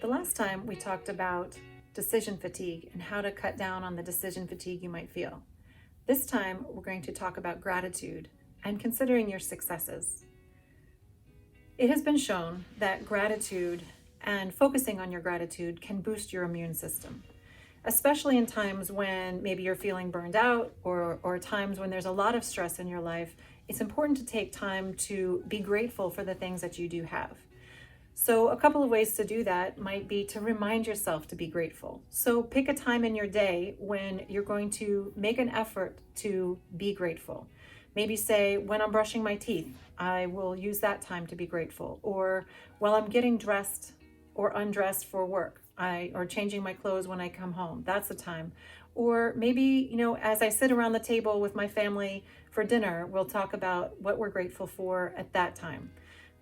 The last time we talked about decision fatigue and how to cut down on the decision fatigue you might feel. This time we're going to talk about gratitude and considering your successes. It has been shown that gratitude and focusing on your gratitude can boost your immune system, especially in times when maybe you're feeling burned out or times when there's a lot of stress in your life. It's important to take time to be grateful for the things that you do have. So a couple of ways to do that might be to remind yourself to be grateful. So pick a time in your day when you're going to make an effort to be grateful. Maybe say, when I'm brushing my teeth, I will use that time to be grateful. Or while I'm getting dressed or undressed for work, or changing my clothes when I come home, that's the time. Or maybe, as I sit around the table with my family for dinner, we'll talk about what we're grateful for at that time.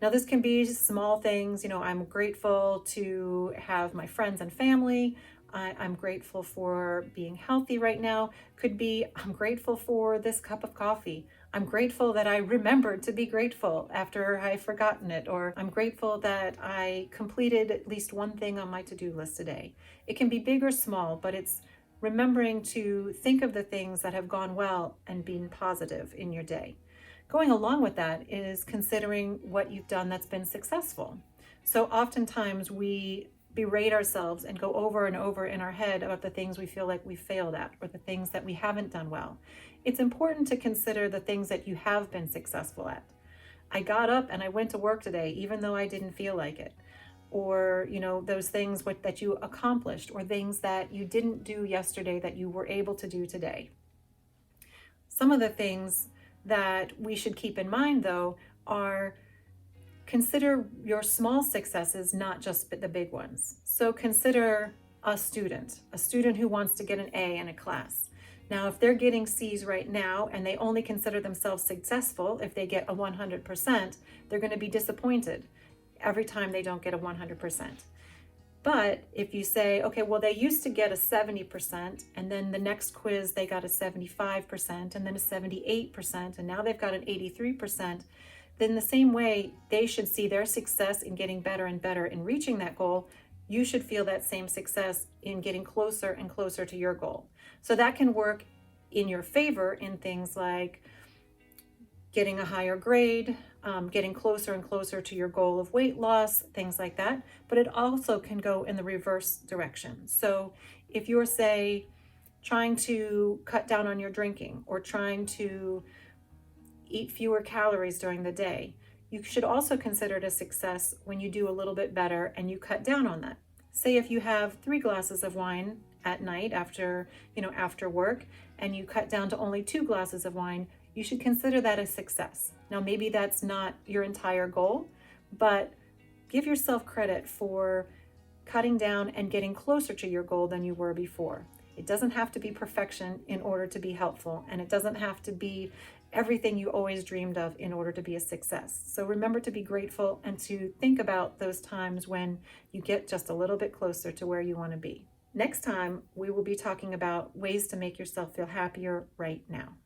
Now, this can be small things. I'm grateful to have my friends and family. I'm grateful for being healthy right now. Could be, I'm grateful for this cup of coffee. I'm grateful that I remembered to be grateful after I've forgotten it. Or I'm grateful that I completed at least one thing on my to-do list today. It can be big or small, but it's remembering to think of the things that have gone well and been positive in your day. Going along with that is considering what you've done that's been successful. So oftentimes we berate ourselves and go over and over in our head about the things we feel like we failed at or the things that we haven't done well. It's important to consider the things that you have been successful at. I got up and I went to work today, even though I didn't feel like it. Or, those things that you accomplished or things that you didn't do yesterday that you were able to do today. Some of the things that we should keep in mind, though, are consider your small successes, not just the big ones. So consider a student who wants to get an A in a class. Now, if they're getting C's right now and they only consider themselves successful if they get a 100%, they're going to be disappointed every time they don't get a 100%. But if you say, okay, well, they used to get a 70%, and then the next quiz, they got a 75%, and then a 78%, and now they've got an 83%, then the same way they should see their success in getting better and better in reaching that goal, you should feel that same success in getting closer and closer to your goal. So that can work in your favor in things like getting a higher grade, getting closer and closer to your goal of weight loss, things like that. But it also can go in the reverse direction. So if you're, say, trying to cut down on your drinking or trying to eat fewer calories during the day, you should also consider it a success when you do a little bit better and you cut down on that. Say if you have 3 glasses of wine at night after work and you cut down to only 2 glasses of wine, you should consider that a success. Now, maybe that's not your entire goal, but give yourself credit for cutting down and getting closer to your goal than you were before. It doesn't have to be perfection in order to be helpful, and it doesn't have to be everything you always dreamed of in order to be a success. So remember to be grateful and to think about those times when you get just a little bit closer to where you want to be. Next time, we will be talking about ways to make yourself feel happier right now.